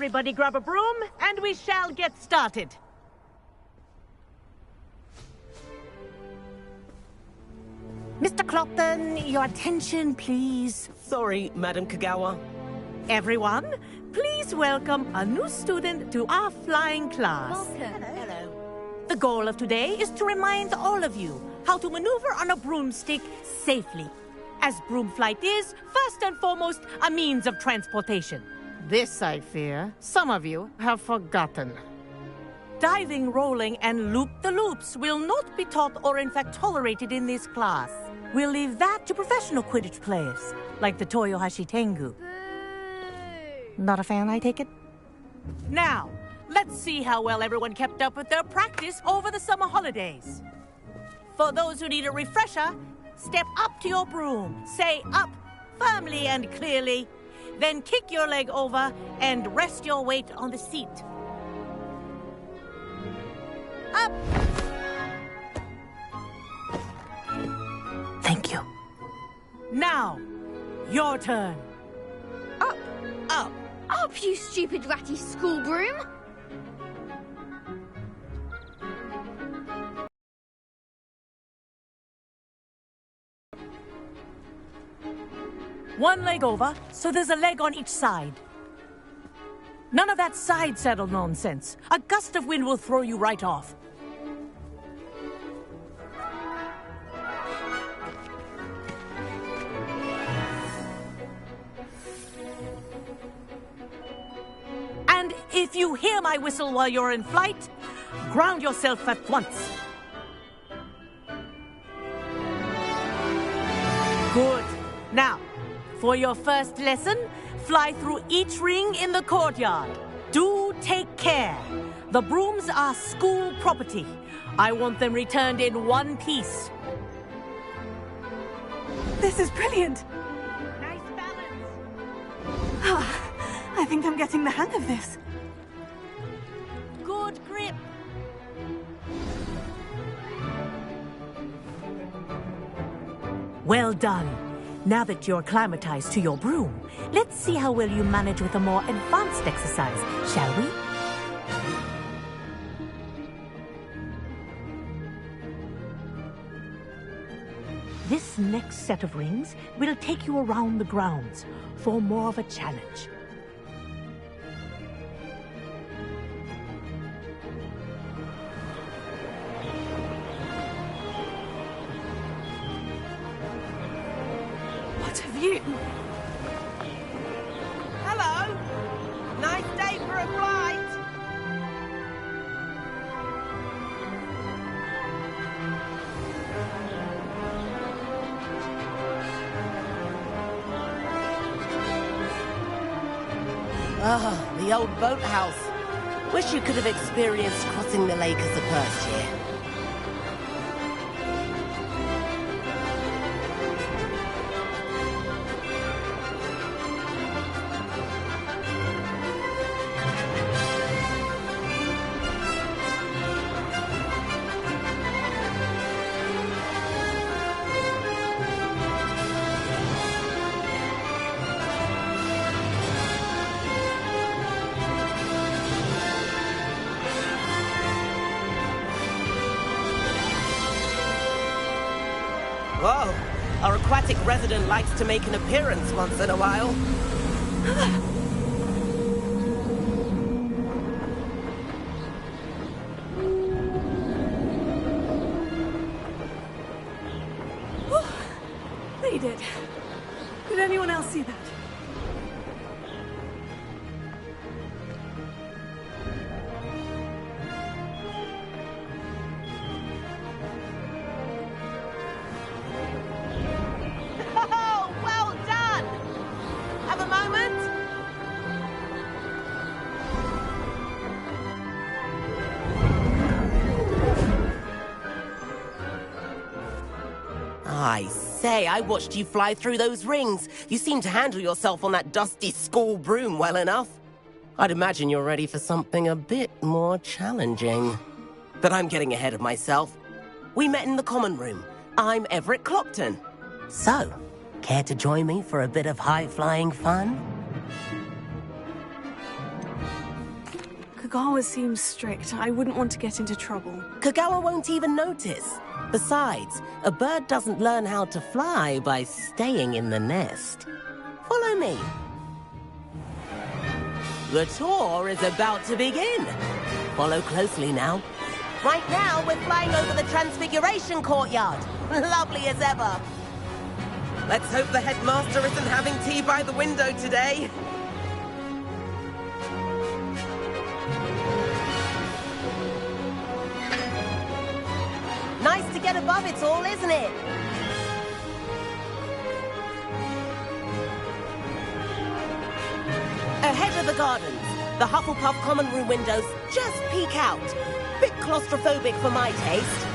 Everybody grab a broom, and we shall get started. Mr. Clopton, your attention, please. Sorry, Madam Kagawa. Everyone, please welcome a new student to our flying class. Welcome. Hello. The goal of today is to remind all of you how to maneuver on a broomstick safely, as broom flight is, first and foremost, a means of transportation. This, I fear, some of you have forgotten. Diving, rolling, and loop-the-loops will not be taught or in fact tolerated in this class. We'll leave that to professional Quidditch players, like the Toyohashi Tengu. Not a fan, I take it? Now, let's see how well everyone kept up with their practice over the summer holidays. For those who need a refresher, step up to your broom, say up firmly and clearly, then kick your leg over and rest your weight on the seat. Up! Thank you. Now, your turn. Up. Up. Up, you stupid ratty school broom. One leg over, so there's a leg on each side. None of that side saddle nonsense. A gust of wind will throw you right off. And if you hear my whistle while you're in flight, ground yourself at once. Good. Now, for your first lesson, fly through each ring in the courtyard. Do take care. The brooms are school property. I want them returned in one piece. This is brilliant. Nice balance. I think I'm getting the hang of this. Good grip. Well done. Now that you're acclimatized to your broom, let's see how well you manage with a more advanced exercise, shall we? This next set of rings will take you around the grounds for more of a challenge. What have you? Hello! Nice day for a flight! Ah, the old boathouse. Wish you could have experienced crossing the lake as a first year. Whoa, our aquatic resident likes to make an appearance once in a while. They did. Did anyone else see that? Oh, well done! Have a moment? I say, I watched you fly through those rings. You seem to handle yourself on that dusty school broom well enough. I'd imagine you're ready for something a bit more challenging. But I'm getting ahead of myself. We met in the common room. I'm Everett Clopton. So, care to join me for a bit of high-flying fun? Kagawa seems strict. I wouldn't want to get into trouble. Kagawa won't even notice. Besides, a bird doesn't learn how to fly by staying in the nest. Follow me. The tour is about to begin. Follow closely now. Right now, we're flying over the Transfiguration Courtyard. Lovely as ever. Let's hope the headmaster isn't having tea by the window today. Nice to get above it all, isn't it? Ahead of the gardens, the Hufflepuff common room windows just peek out. Bit claustrophobic for my taste.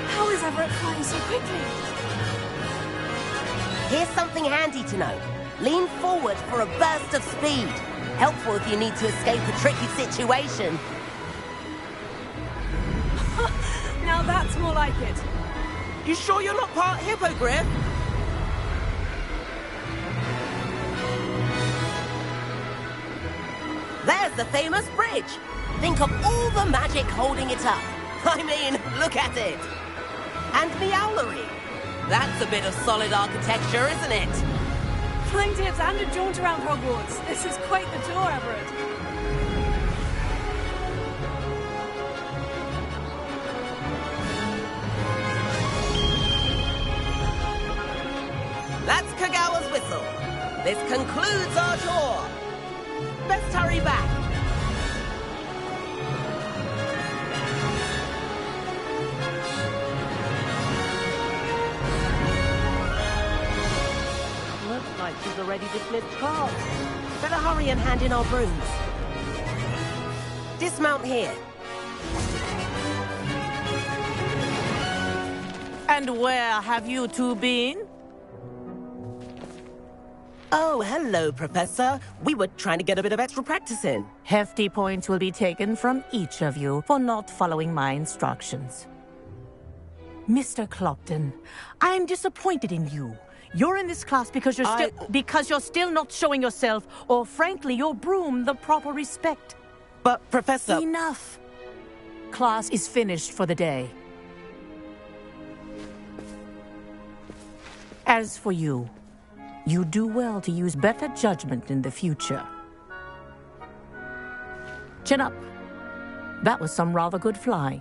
How is Everett flying so quickly? Here's something handy to know. Lean forward for a burst of speed. Helpful if you need to escape a tricky situation. Now that's more like it. You sure you're not part hippogriff? There's the famous bridge. Think of all the magic holding it up. I mean, look at it. And the owlery. That's a bit of solid architecture, isn't it? Flying tips and a jaunt around Hogwarts. This is quite the tour, Everett. That's Kagawa's whistle. This concludes our tour. Best hurry back. Looks like she's already dismissed class. Better hurry and hand in our brooms. Dismount here. And where have you two been? Oh, hello, Professor. We were trying to get a bit of extra practice in. Hefty points will be taken from each of you for not following my instructions. Mr. Clopton, I'm disappointed in you. You're in this class because you're still not showing yourself, or frankly, your broom, the proper respect. But, Professor... Enough. Class is finished for the day. As for you, you do well to use better judgment in the future. Chin up. That was some rather good flying.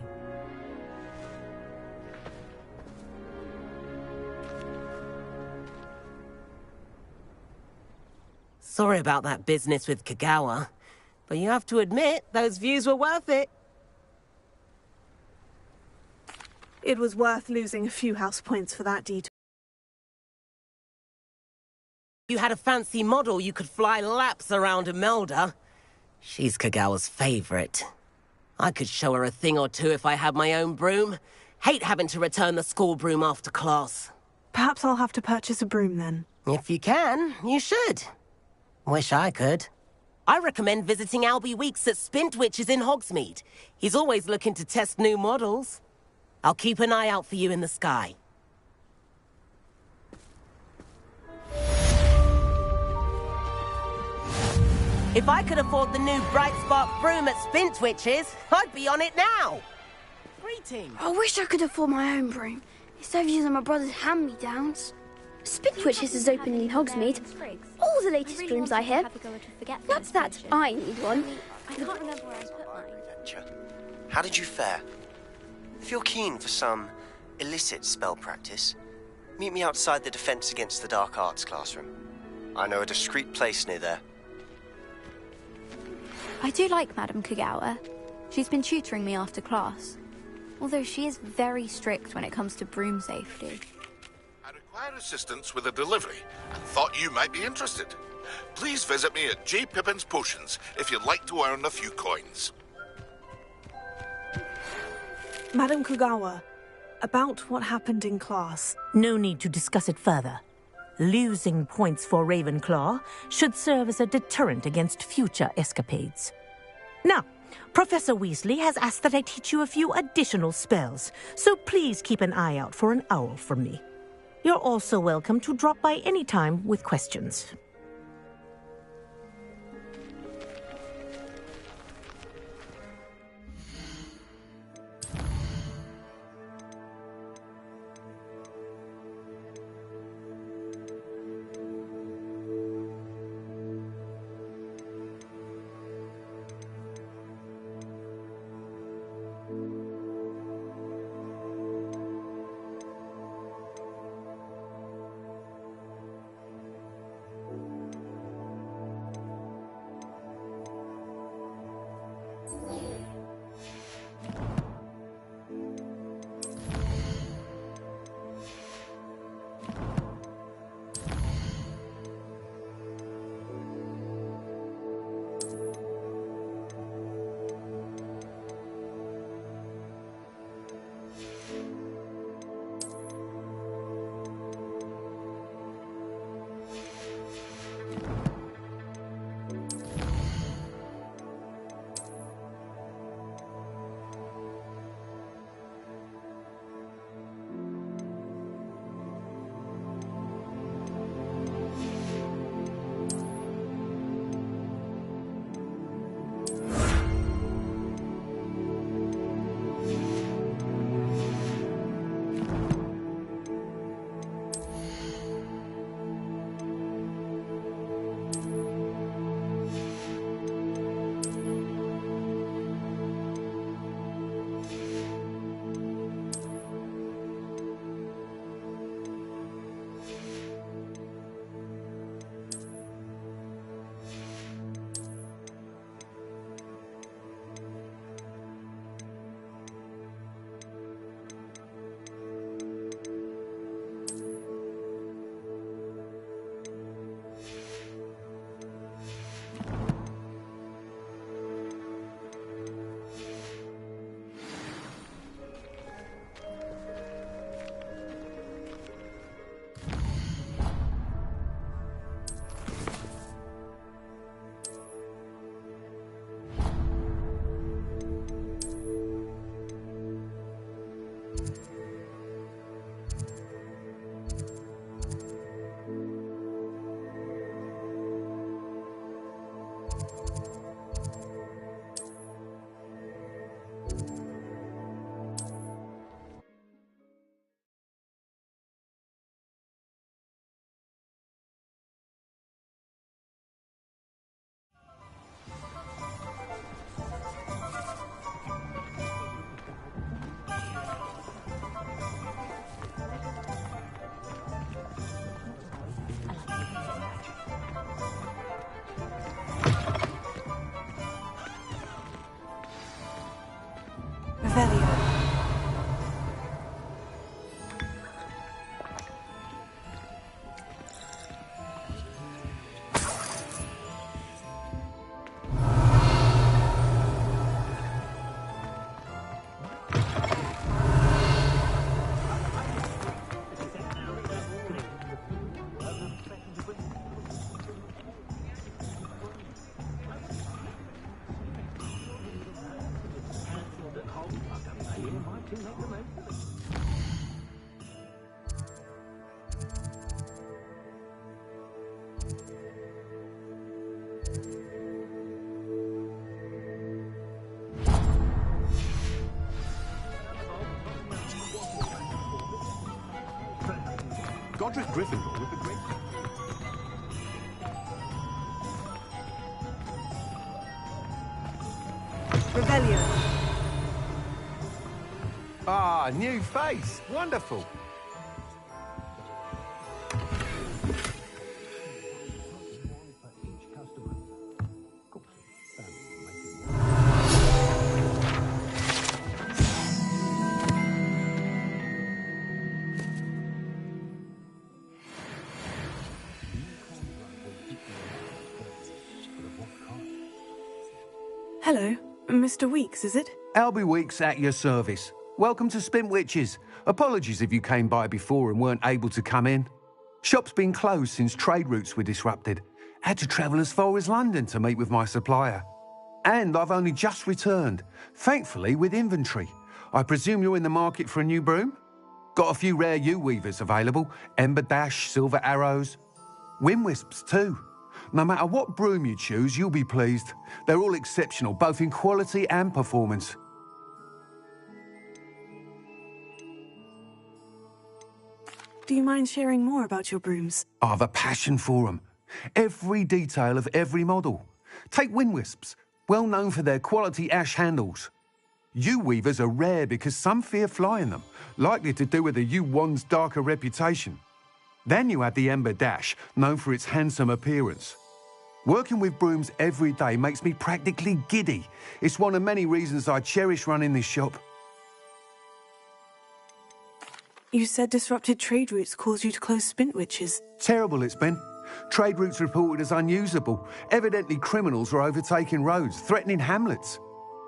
Sorry about that business with Kagawa, but you have to admit, those views were worth it. It was worth losing a few house points for that detour. You had a fancy model you could fly laps around Imelda. She's Kagawa's favorite. I could show her a thing or two if I had my own broom. Hate having to return the school broom after class. Perhaps I'll have to purchase a broom then. If you can, you should. Wish I could. I recommend visiting Albie Weeks at Spintwitches in Hogsmeade. He's always looking to test new models. I'll keep an eye out for you in the sky. If I could afford the new Bright Spark broom at Spintwitches, I'd be on it now. Greetings. I wish I could afford my own broom. Instead of using my brother's hand-me-downs. Spintwitches is open in Hogsmeade. All the latest brooms, I hear. Not that I need one. I can't remember where I put mine. Adventure. How did you fare? If you're keen for some illicit spell practice, meet me outside the Defense Against the Dark Arts classroom. I know a discreet place near there. I do like Madame Kagawa. She's been tutoring me after class. Although she is very strict when it comes to broom safety. I require assistance with a delivery and thought you might be interested. Please visit me at J. Pippin's Potions if you'd like to earn a few coins. Madame Kagawa, about what happened in class. No need to discuss it further. Losing points for Ravenclaw should serve as a deterrent against future escapades. Now, Professor Weasley has asked that I teach you a few additional spells, so please keep an eye out for an owl from me. You're also welcome to drop by any time with questions. Godric Gryffindor would be great. Rebellion. Ah, new face. Wonderful. Hello, Mr. Weeks, is it? Albie Weeks at your service. Welcome to Spintwitches. Apologies if you came by before and weren't able to come in. Shop's been closed since trade routes were disrupted. Had to travel as far as London to meet with my supplier. And I've only just returned, thankfully with inventory. I presume you're in the market for a new broom? Got a few rare U-weavers available, Ember Dash, Silver Arrows, Wind Wisps too. No matter what broom you choose, you'll be pleased. They're all exceptional, both in quality and performance. Do you mind sharing more about your brooms? I've a passion for them. Every detail of every model. Take Wind Wisps, well known for their quality ash handles. U-weavers are rare because some fear flying them, likely to do with the U-wand's darker reputation. Then you have the Ember Dash, known for its handsome appearance. Working with brooms every day makes me practically giddy. It's one of many reasons I cherish running this shop. You said disrupted trade routes caused you to close Spintwitches. Terrible it's been. Trade routes reported as unusable. Evidently criminals are overtaking roads, threatening hamlets.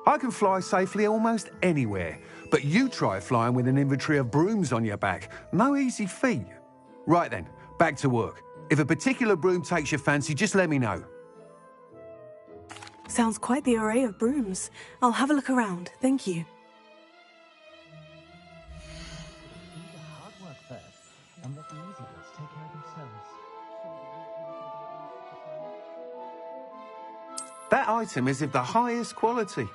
I can fly safely almost anywhere, but you try flying with an inventory of brooms on your back. No easy feat. Right then, back to work. If a particular broom takes your fancy, just let me know. Sounds quite the array of brooms. I'll have a look around, thank you. That item is of the highest quality.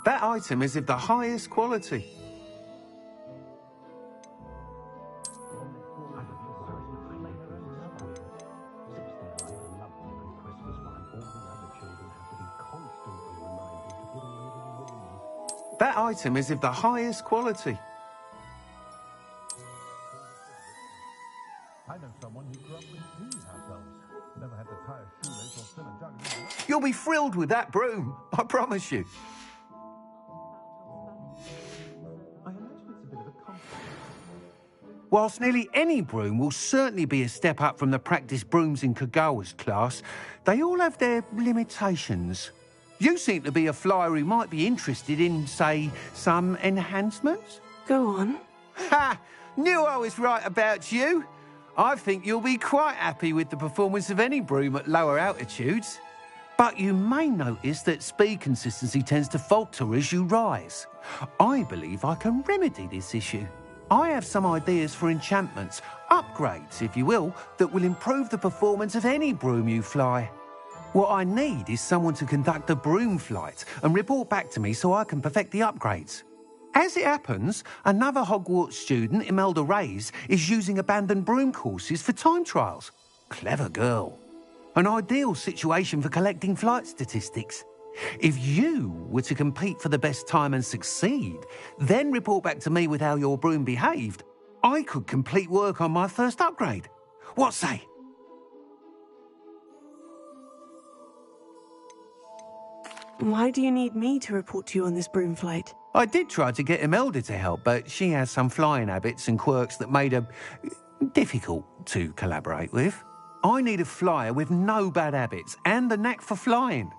That item is of the highest quality. That item is of the highest quality. I know someone who grew up with 2 households. Never had to tie a shoelace or fill a jug. You'll be thrilled with that broom, I promise you. Whilst nearly any broom will certainly be a step up from the practice brooms in Kagawa's class, they all have their limitations. You seem to be a flyer who might be interested in, say, some enhancements? Go on. Ha! Knew I was right about you. I think you'll be quite happy with the performance of any broom at lower altitudes. But you may notice that speed consistency tends to falter as you rise. I believe I can remedy this issue. I have some ideas for enchantments, upgrades, if you will, that will improve the performance of any broom you fly. What I need is someone to conduct a broom flight and report back to me so I can perfect the upgrades. As it happens, another Hogwarts student, Imelda Reyes, is using abandoned broom courses for time trials. Clever girl. An ideal situation for collecting flight statistics. If you were to compete for the best time and succeed, then report back to me with how your broom behaved, I could complete work on my first upgrade. What say? Why do you need me to report to you on this broom flight? I did try to get Imelda to help, but she has some flying habits and quirks that made her difficult to collaborate with. I need a flyer with no bad habits and the knack for flying.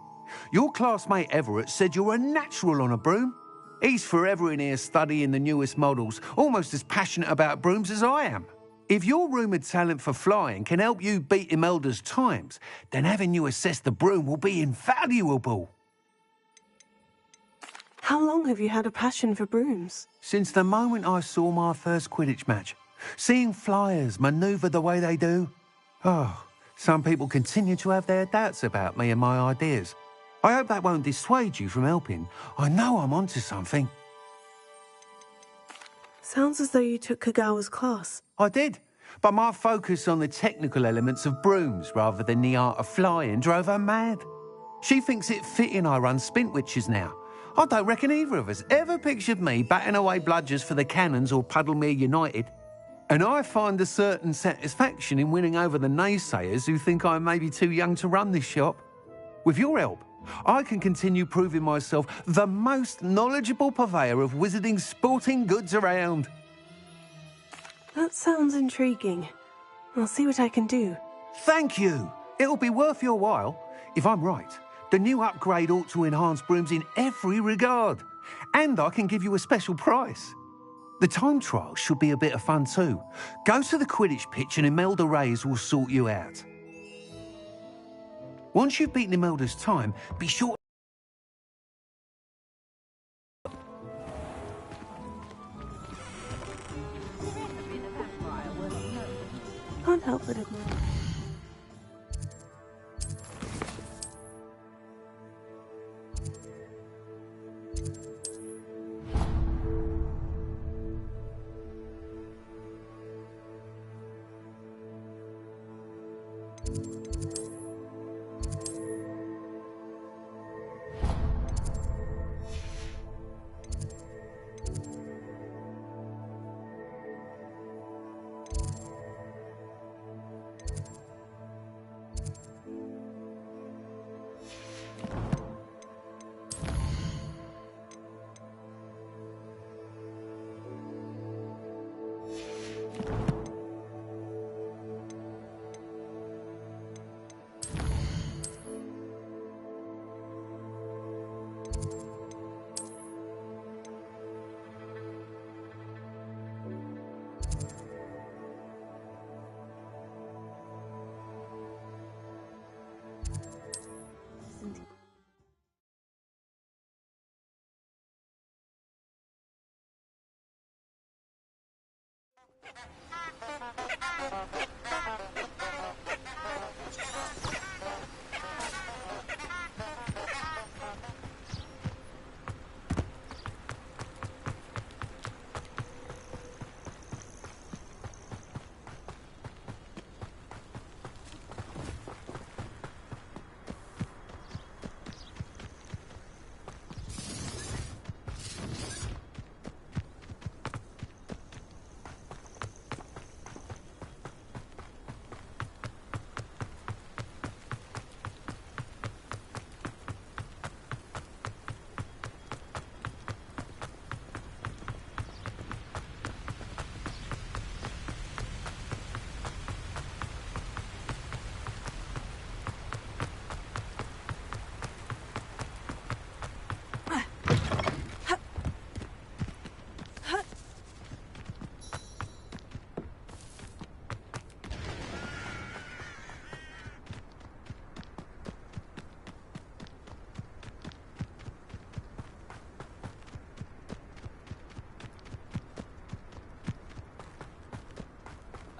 Your classmate Everett said you're a natural on a broom. He's forever in here studying the newest models, almost as passionate about brooms as I am. If your rumoured talent for flying can help you beat Imelda's times, then having you assess the broom will be invaluable. How long have you had a passion for brooms? Since the moment I saw my first Quidditch match. Seeing flyers manoeuvre the way they do. Oh, some people continue to have their doubts about me and my ideas. I hope that won't dissuade you from helping. I know I'm onto something. Sounds as though you took Kagawa's class. I did, but my focus on the technical elements of brooms rather than the art of flying drove her mad. She thinks it fitting I run Spintwitches now. I don't reckon either of us ever pictured me batting away bludgers for the Cannons or Puddlemere United. And I find a certain satisfaction in winning over the naysayers who think I may be too young to run this shop. With your help, I can continue proving myself the most knowledgeable purveyor of wizarding sporting goods around. That sounds intriguing. I'll see what I can do. Thank you. It'll be worth your while. If I'm right, the new upgrade ought to enhance brooms in every regard. And I can give you a special price. The time trial should be a bit of fun too. Go to the Quidditch pitch and Imelda Reyes will sort you out. Once you've beaten Imelda's time, be sure... Can't help but admire.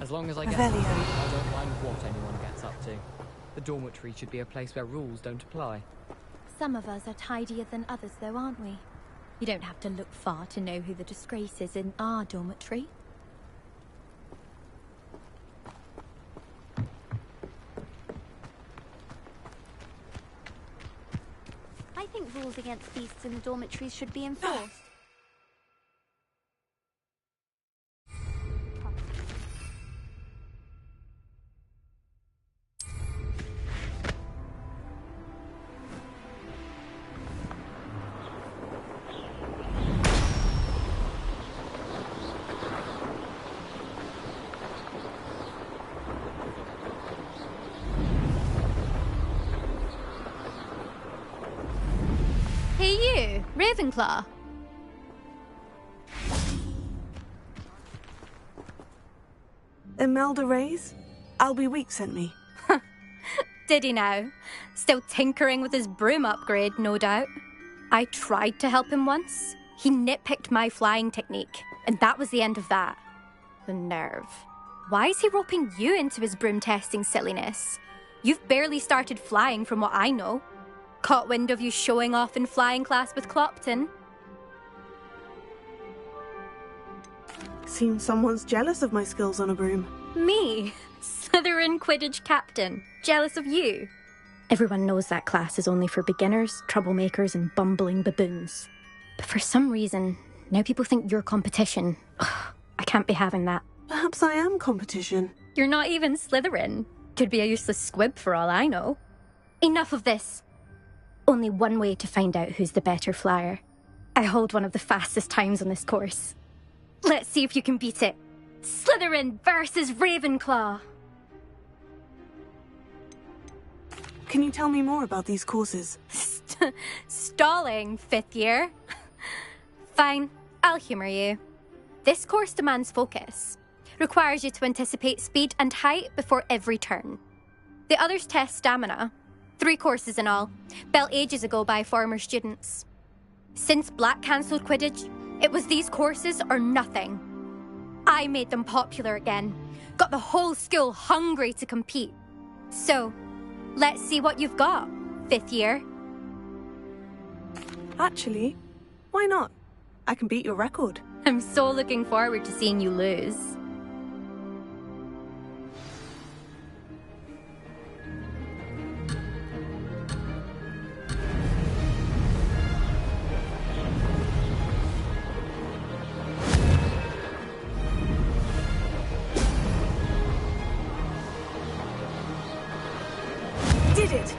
As long as I get Revelio. I don't mind what anyone gets up to. The dormitory should be a place where rules don't apply. Some of us are tidier than others, though, aren't we? You don't have to look far to know who the disgrace is in our dormitory. I think rules against feasts in the dormitories should be enforced. Hey you, Ravenclaw. Imelda Reyes? Albie Week sent me. Did he now? Still tinkering with his broom upgrade, no doubt. I tried to help him once. He nitpicked my flying technique, and that was the end of that. The nerve. Why is he roping you into his broom testing silliness? You've barely started flying from what I know. Caught wind of you showing off in flying class with Clopton. Seems someone's jealous of my skills on a broom. Me? Slytherin Quidditch captain. Jealous of you? Everyone knows that class is only for beginners, troublemakers, and bumbling baboons. But for some reason, now people think you're competition. Ugh, I can't be having that. Perhaps I am competition. You're not even Slytherin. Could be a useless squib for all I know. Enough of this. Only one way to find out who's the better flyer. I hold one of the fastest times on this course. Let's see if you can beat it. Slytherin versus Ravenclaw. Can you tell me more about these courses? Stalling, fifth year. Fine, I'll humour you. This course demands focus. Requires you to anticipate speed and height before every turn. The others test stamina. 3 courses in all, built ages ago by former students. Since Black cancelled Quidditch, it was these courses or nothing. I made them popular again, got the whole school hungry to compete. So, let's see what you've got, 5th year. Actually, why not? I can beat your record. I'm so looking forward to seeing you lose. Did it!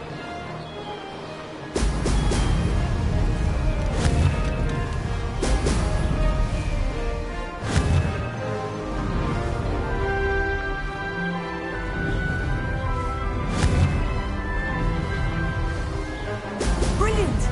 Brilliant!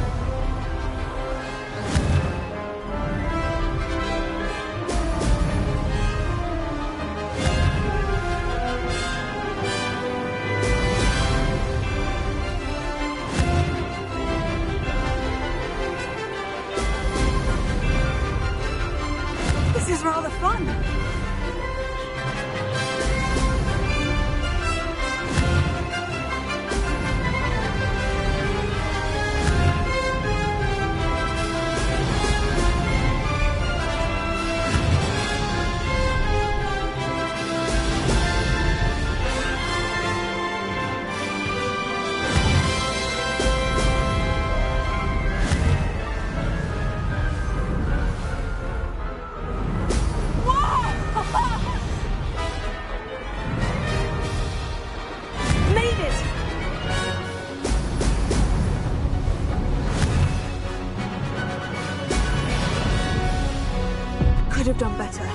have done better.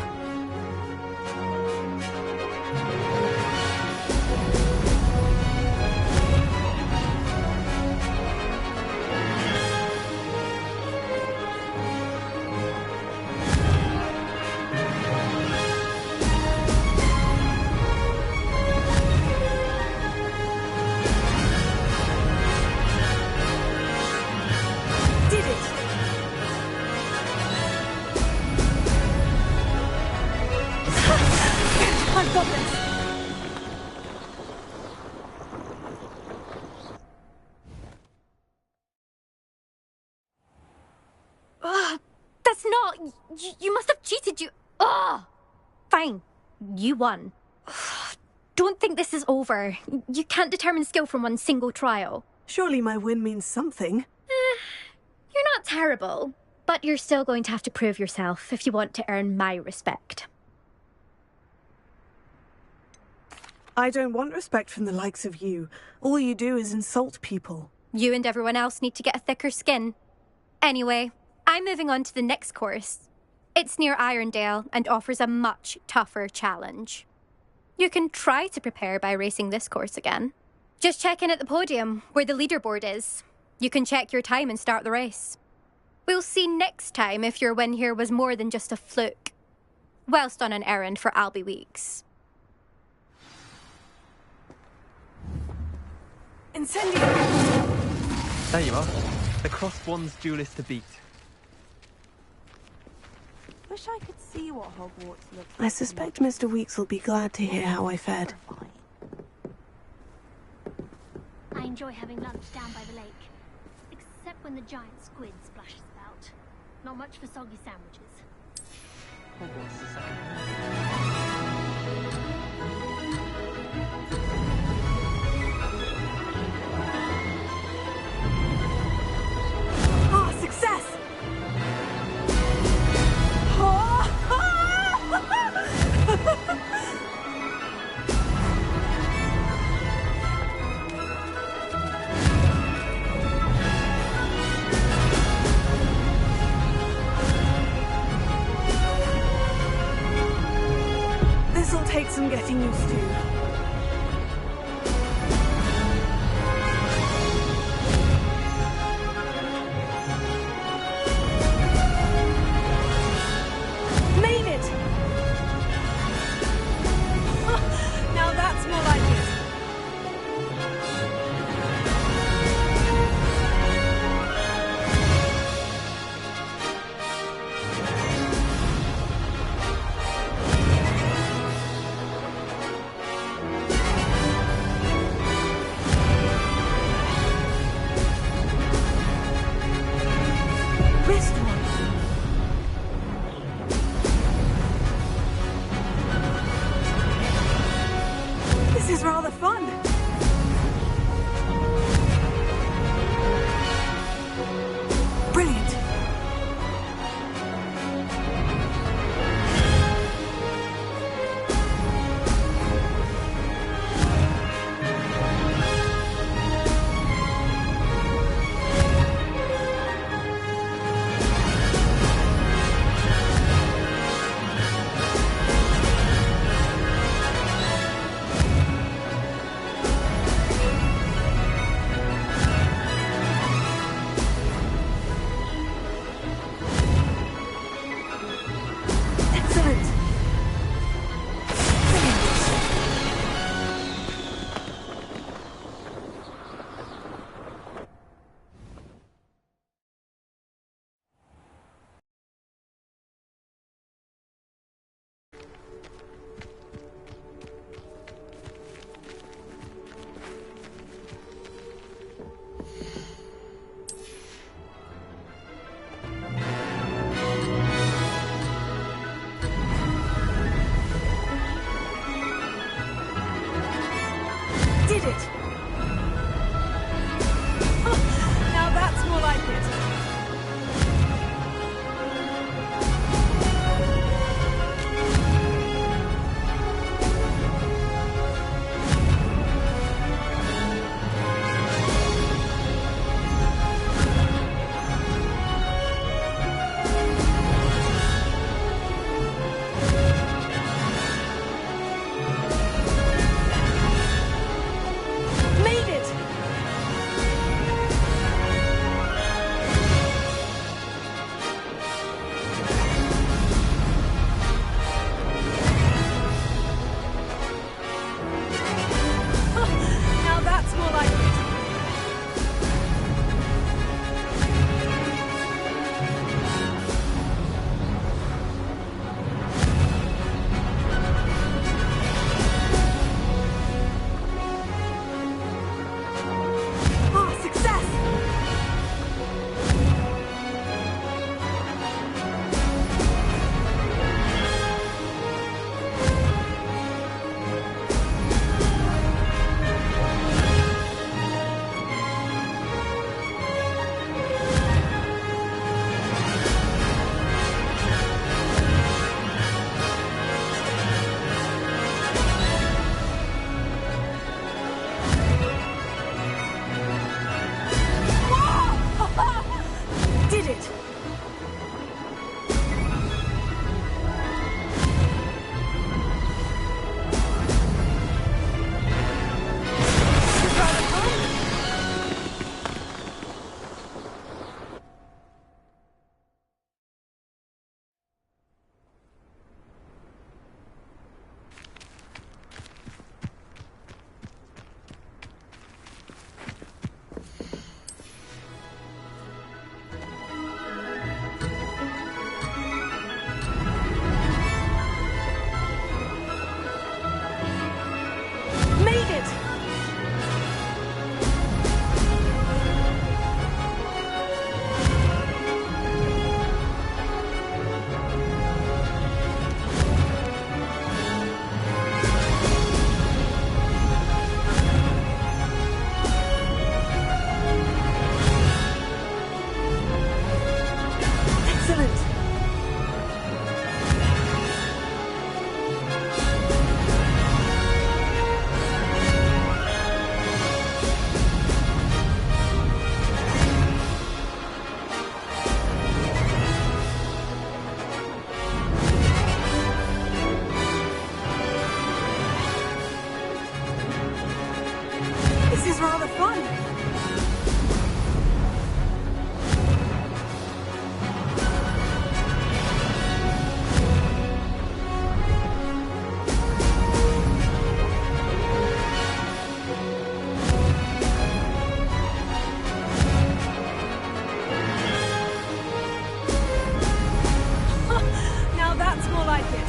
I've got this! That's not... You must have cheated, you... Ugh! Fine. You won. Don't think this is over. You can't determine skill from one single trial. Surely my win means something. You're not terrible, but you're still going to have to prove yourself if you want to earn my respect. I don't want respect from the likes of you. All you do is insult people. You and everyone else need to get a thicker skin. Anyway, I'm moving on to the next course. It's near Irondale and offers a much tougher challenge. You can try to prepare by racing this course again. Just check in at the podium, where the leaderboard is. You can check your time and start the race. We'll see next time if your win here was more than just a fluke. Whilst on an errand for Albie Weeks. Incendio! There you are. The crossed-wands duelist to beat. Wish I could see what Hogwarts looks like. I suspect Mr. Weeks will be glad to hear how I fared. I enjoy having lunch down by the lake. Except when the giant squid splashes about. Not much for soggy sandwiches. Hogwarts is a second. Success! This'll take some getting used to. rather fun. Now that's more like it.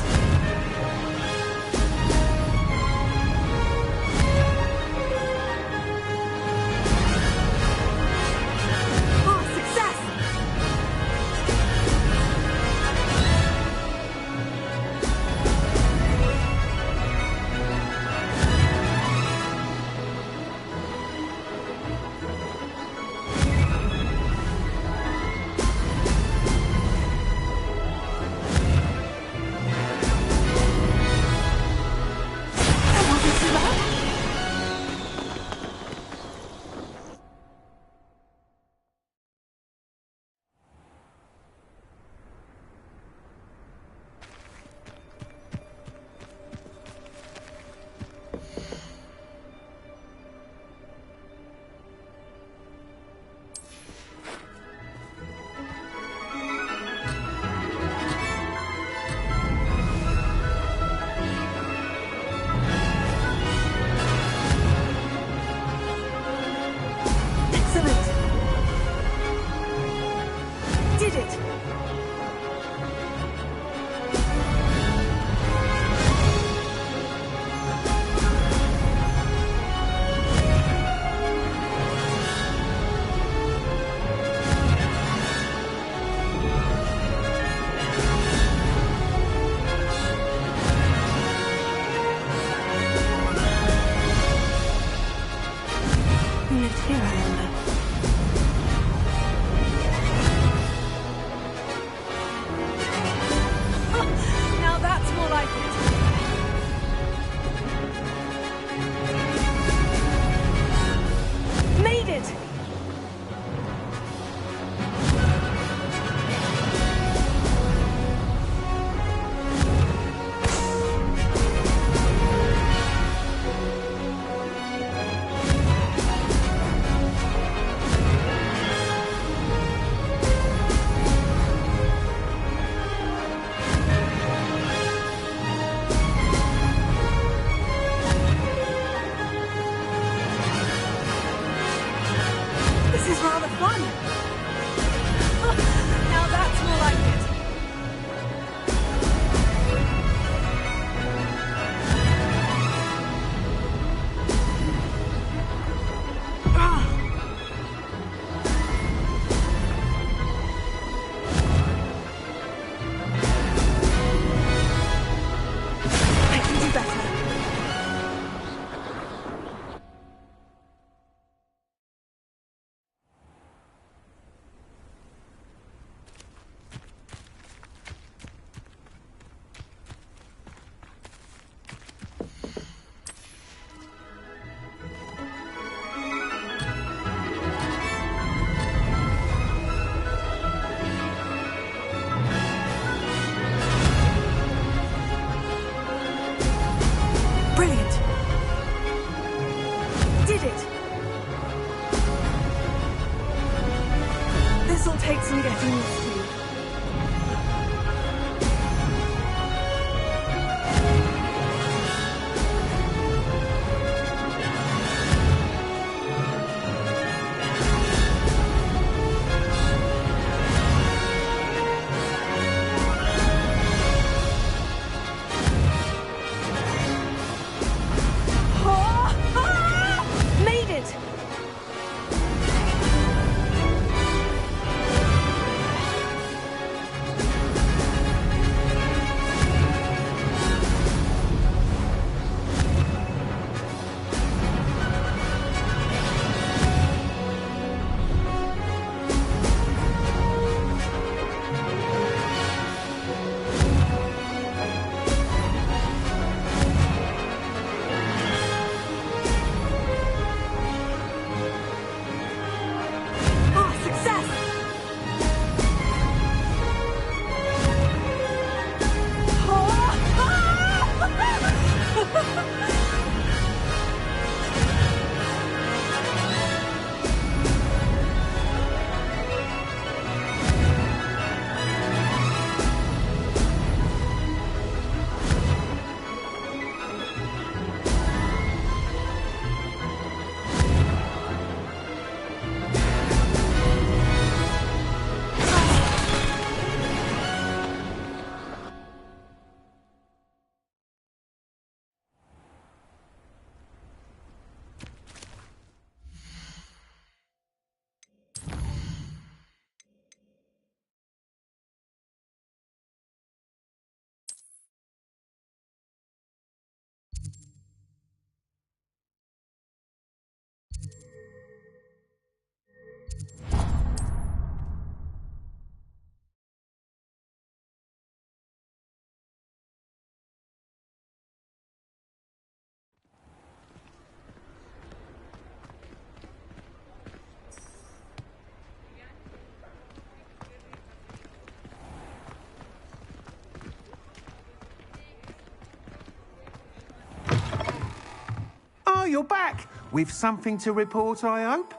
you're back. With something to report, I hope?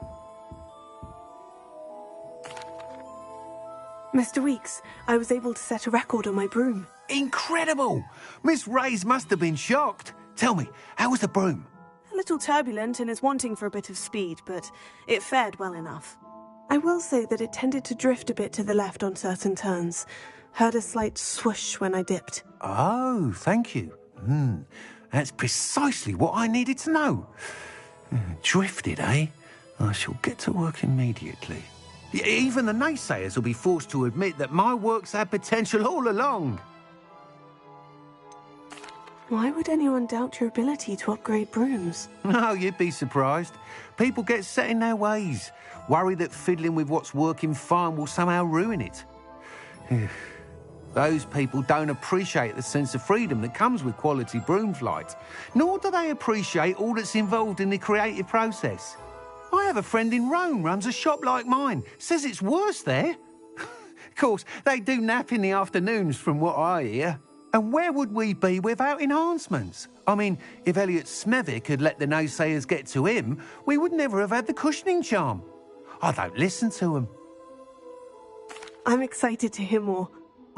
Mr. Weeks, I was able to set a record on my broom. Incredible! Miss Reyes must have been shocked. Tell me, how was the broom? A little turbulent and is wanting for a bit of speed, but it fared well enough. I will say that it tended to drift a bit to the left on certain turns. Heard a slight swoosh when I dipped. Oh, thank you. That's precisely what I needed to know. Drifted, eh? I shall get to work immediately. Even the naysayers will be forced to admit that my work's had potential all along. Why would anyone doubt your ability to upgrade brooms? No, you'd be surprised. People get set in their ways, worry that fiddling with what's working fine will somehow ruin it. Those people don't appreciate the sense of freedom that comes with quality broom flight, nor do they appreciate all that's involved in the creative process. I have a friend in Rome runs a shop like mine, says it's worse there. Of course, they do nap in the afternoons from what I hear. And where would we be without enhancements? I mean, if Elliot Smethwick had let the naysayers get to him, we would never have had the cushioning charm. I don't listen to them. I'm excited to hear more.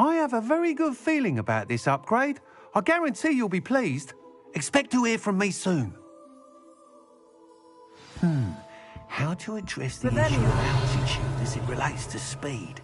I have a very good feeling about this upgrade. I guarantee you'll be pleased. Expect to hear from me soon. How to address the issue of altitude as it relates to speed?